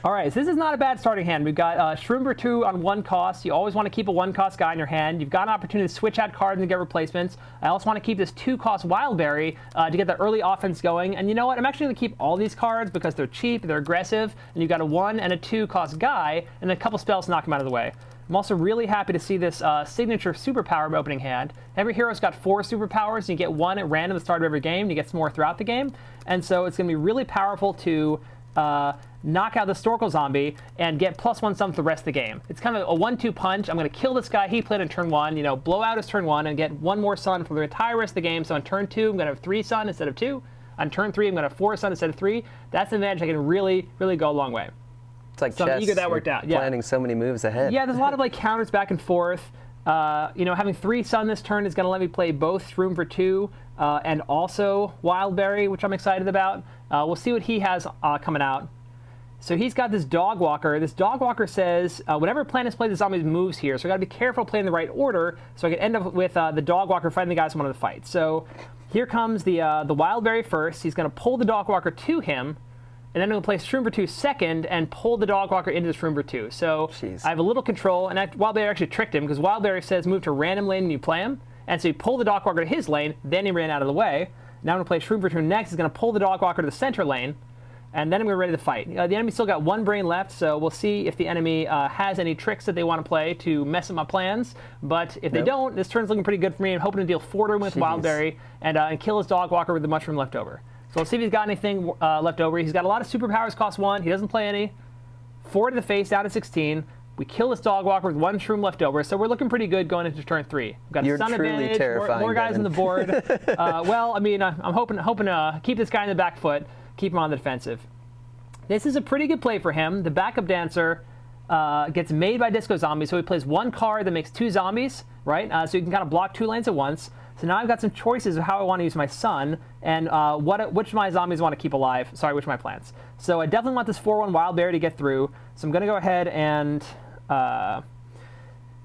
All right, so this is not a bad starting hand. We've got Shroomber 2 on 1 cost. You always want to keep a 1-cost guy in your hand. You've got an opportunity to switch out cards and get replacements. I also want to keep this 2-cost Wildberry to get the early offense going. And you know what? I'm actually going to keep all these cards because they're cheap, they're aggressive, and you've got a 1 and a 2-cost guy, and a couple spells to knock him out of the way. I'm also really happy to see this signature superpower opening hand. Every hero's got 4 superpowers, and you get 1 at random at the start of every game. You get some more throughout the game. And so it's going to be really powerful to knock out the Storkle Zombie and get +1 summon for the rest of the game. It's kind of a 1-2 punch. I'm going to kill this guy he played in turn 1, you know, blow out his turn 1 and get 1 more sun for the entire rest of the game. So on turn 2, I'm going to have 3 sun instead of 2. On turn 3, I'm going to have 4 sun instead of 3. That's an advantage that can really, really go a long way. It's like so chess. I'm eager that worked out. Yeah. Planning so many moves ahead. Yeah, there's a lot of like counters back and forth. You know, having 3 sun this turn is going to let me play both Shroomber 2 and also Wildberry, which I'm excited about. We'll see what he has coming out. So he's got this Dog Walker. This Dog Walker says, whenever planets play, the zombies moves here. So I got to be careful playing the right order so I can end up with the Dog Walker fighting the guys in one of the fights. So here comes the Wildberry first. He's going to pull the Dog Walker to him, and then I'm going to play Shroomber 2 second and pull the Dog Walker into the Shroomber 2. So I have a little control, and Wildberry actually tricked him because Wildberry says move to random lane and you play him. And so he pulled the Dog Walker to his lane, then he ran out of the way. Now I'm going to play Shroomber 2 next. He's going to pull the Dog Walker to the center lane. And then we're ready to fight. The enemy's still got 1 brain left, so we'll see if the enemy has any tricks that they want to play to mess up my plans. But if they don't, this turn's looking pretty good for me. I'm hoping to deal 4 to him with Wildberry and kill his Dog Walker with the mushroom left over. So let's see if he's got anything left over. He's got a lot of superpowers, cost 1. He doesn't play any. 4 to the face, down to 16. We kill this Dog Walker with 1 shroom left over, so we're looking pretty good going into turn 3. We've got a sun advantage, more guys on the board. Well, I mean, I'm hoping to keep this guy in the back foot, keep him on the defensive. This is a pretty good play for him. The backup dancer gets made by Disco Zombie, so he plays 1 card that makes 2 zombies, right? So you can kind of block 2 lanes at once. So now I've got some choices of how I want to use my sun and which of my zombies I want to keep alive. Sorry, which of my plants. So I definitely want this 4-1 Wildberry to get through. So I'm going to go ahead and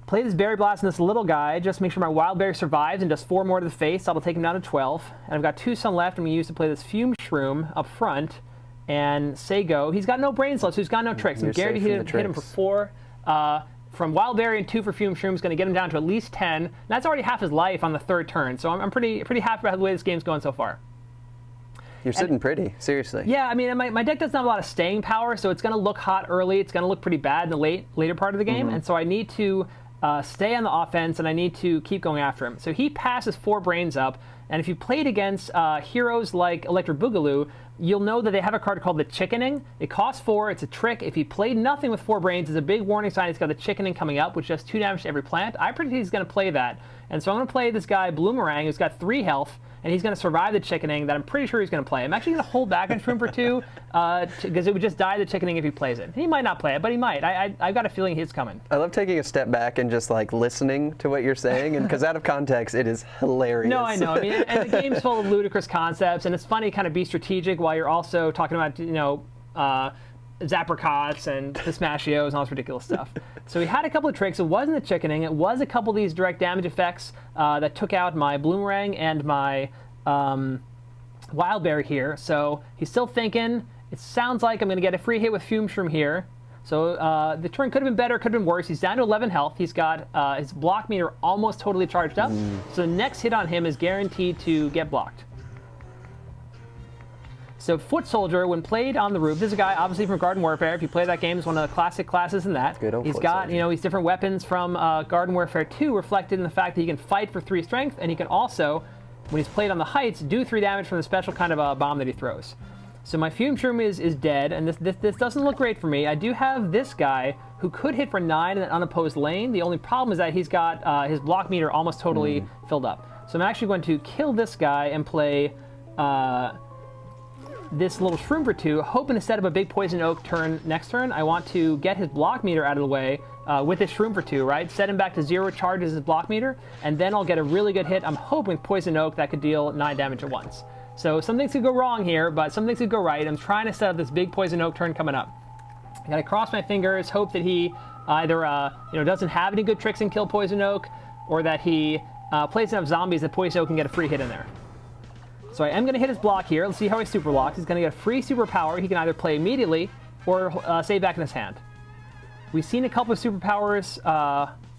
play this Berry Blast on this little guy, just make sure my Wildberry survives and does 4 more to the face. That'll take him down to 12. And I've got 2 sun left, I'm going to use to play this Fume Shroom up front. And say go. He's got no brains left, so he's got no tricks. I'm guaranteed to hit him for 4. From Wildberry and 2 for Fume Shroom is going to get him down to at least 10. And that's already half his life on the 3rd turn, so I'm pretty happy about the way this game's going so far. You're sitting pretty, seriously. Yeah, I mean, my deck doesn't have a lot of staying power, so it's going to look hot early. It's going to look pretty bad in the later part of the game, and so I need to stay on the offense, and I need to keep going after him. So he passes 4 brains up, and if you played against heroes like Electric Boogaloo, you'll know that they have a card called the Chickening. It costs 4, it's a trick. If he played nothing with 4 brains, it's a big warning sign he's got the Chickening coming up, which does 2 damage to every plant. I predict he's going to play that. And so I'm going to play this guy, Bloomerang, who's got 3 health, and he's going to survive the Chickening that I'm pretty sure he's going to play. I'm actually going to hold back on Shroomber 2, because it would just die the Chickening if he plays it. He might not play it, but he might. I've got a feeling he's coming. I love taking a step back and just like listening to what you're saying, and because out of context, it is hilarious. No, I know. I mean, and the game's full of ludicrous concepts, and it's funny to kind of be strategic while you're also talking about, you know, Zapricots and Pistachios and all this ridiculous stuff. So he had a couple of tricks. It wasn't the Chickening. It was a couple of these direct damage effects that took out my Bloomerang and my Wildberry here. So he's still thinking. It sounds like I'm going to get a free hit with Fume Shroom here. So the turn could have been better, could have been worse. He's down to 11 health. He's got his block meter almost totally charged up. So the next hit on him is guaranteed to get blocked. So Foot Soldier, when played on the roof, this is a guy obviously from Garden Warfare. If you play that game, it's one of the classic classes in that. He's got, you know, these different weapons from Garden Warfare 2 reflected in the fact that he can fight for 3 strength, and he can also, when he's played on the heights, do 3 damage from the special kind of bomb that he throws. So my Fume Shroom is dead, and this doesn't look great for me. I do have this guy who could hit for 9 in an unopposed lane. The only problem is that he's got his block meter almost totally filled up. So I'm actually going to kill this guy and play this little Shroomber 2, hoping to set up a big Poison Oak turn next turn. I want to get his block meter out of the way with this Shroomber 2, right? Set him back to 0 charges his block meter, and then I'll get a really good hit. I'm hoping with Poison Oak that could deal 9 damage at once. So some things could go wrong here, but some things could go right. I'm trying to set up this big Poison Oak turn coming up. I gotta cross my fingers, hope that he either doesn't have any good tricks and kill Poison Oak, or that he plays enough zombies that Poison Oak can get a free hit in there. So I am going to hit his block here. Let's see how he super locks. He's going to get a free superpower. He can either play immediately, or save back in his hand. We've seen a couple of superpowers.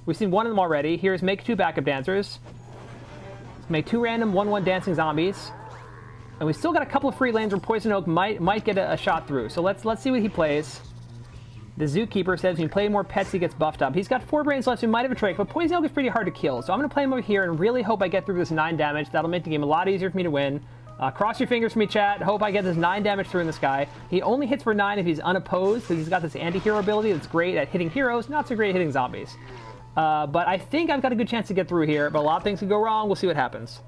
We've seen one of them already. Here's make 2 backup dancers. Make 2 random 1/1 dancing zombies. And we still got a couple of free lanes where Poison Oak might get a shot through. So let's see what he plays. The Zookeeper says when you play more pets, he gets buffed up. He's got 4 brains left, so he might have a trick, but Poison Oak is pretty hard to kill. So I'm going to play him over here and really hope I get through this 9 damage. That'll make the game a lot easier for me to win. Cross your fingers for me, chat. Hope I get this 9 damage through in this guy. He only hits for 9 if he's unopposed, because he's got this anti-hero ability that's great at hitting heroes, not so great at hitting zombies. But I think I've got a good chance to get through here, but a lot of things could go wrong. We'll see what happens.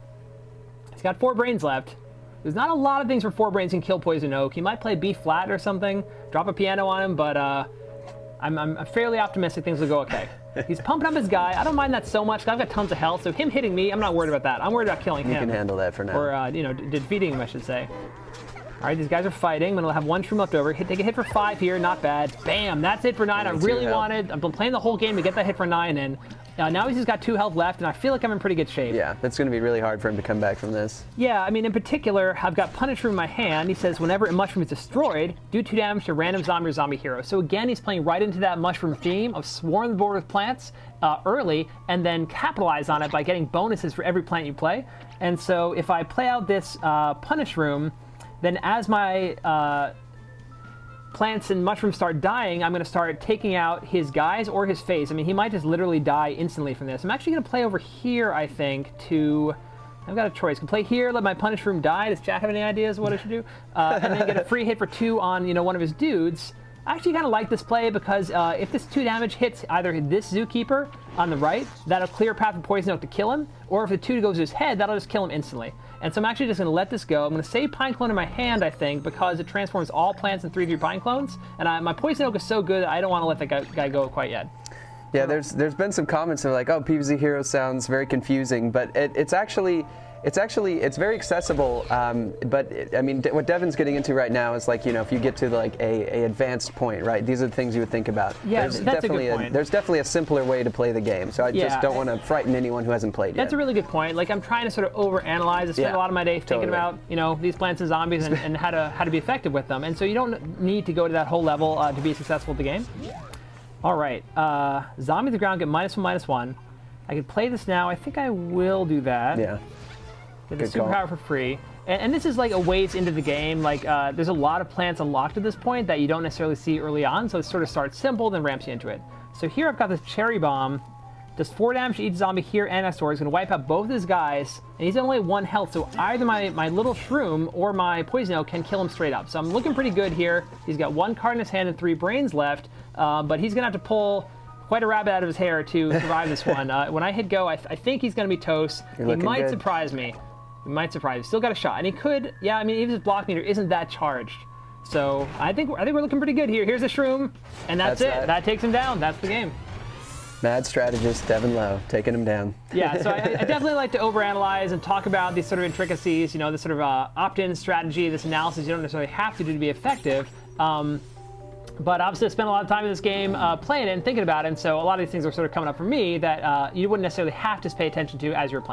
He's got 4 brains left. There's not a lot of things where 4 brains can kill Poison Oak. He might play B flat or something, drop a piano on him, but I'm fairly optimistic things will go okay. He's pumping up his guy. I don't mind that so much. I've got tons of health, so him hitting me, I'm not worried about that. I'm worried about killing him. You can handle that for now. Or, defeating him, I should say. All right, these guys are fighting. I'm going to have 1 shroom left over. Take a hit for 5 here, not bad. Bam, that's it for 9. I really wanted, I've been playing the whole game to get that hit for 9 in. Now he's just got 2 health left, and I feel like I'm in pretty good shape. Yeah, that's going to be really hard for him to come back from this. Yeah, I mean, in particular, I've got Punish Room in my hand. He says whenever a mushroom is destroyed, do 2 damage to random zombie or zombie hero. So again, he's playing right into that mushroom theme of swarm the board with plants early, and then capitalize on it by getting bonuses for every plant you play. And so if I play out this Punish Room, then as my plants and mushrooms start dying, I'm going to start taking out his guys or his face. I mean, he might just literally die instantly from this. I'm actually going to play over here, I think, to... I've got a choice. I can play here, let my Punish Room die. Does Jack have any ideas what I should do? And then get a free hit for 2 on, one of his dudes. I actually kind of like this play because if this 2 damage hits either this Zookeeper on the right, that'll clear a path for Poison Oak to kill him, or if the 2 goes to his head, that'll just kill him instantly. And so I'm actually just going to let this go. I'm going to save Pine Clone in my hand, I think, because it transforms all plants in 3/3 Pine Clones, and my Poison Oak is so good that I don't want to let that guy go quite yet. Yeah, there's been some comments that are like, oh, PvZ Hero sounds very confusing, but it's very accessible. But I mean, what Devin's getting into right now is like, if you get to like a advanced point, right? These are the things you would think about. Yeah, that's a good point. There's definitely a simpler way to play the game. So I just don't want to frighten anyone who hasn't played yet. That's a really good point. Like I'm trying to sort of overanalyze. I spend a lot of my day thinking about these plants and zombies and how to be effective with them. And so you don't need to go to that whole level to be successful at the game. All right, Zombie the ground get -1/-1. I could play this now. I think I will do that. Yeah. Get the superpower for free. And this is like a ways into the game. Like there's a lot of plants unlocked at this point that you don't necessarily see early on. So it sort of starts simple, then ramps you into it. So here I've got this Cherry Bomb. Does 4 damage to each zombie here and next door. He's going to wipe out both his guys. And he's only 1 health. So either my little shroom or my Poison Oak can kill him straight up. So I'm looking pretty good here. He's got 1 card in his hand and 3 brains left. But he's going to have to pull quite a rabbit out of his hair to survive this one. When I hit go, I think he's going to be toast. He might surprise me. He might surprise me. Still got a shot. And he could, yeah, I mean, even his block meter isn't that charged. So I think we're looking pretty good here. Here's a shroom. And that's it. That takes him down. That's the game. Mad strategist Devin Lowe taking him down. Yeah, so I definitely like to overanalyze and talk about these sort of intricacies, this sort of opt-in strategy, this analysis you don't necessarily have to do to be effective. But obviously I spent a lot of time in this game playing it and thinking about it, and so a lot of these things are sort of coming up for me that you wouldn't necessarily have to pay attention to as you're playing.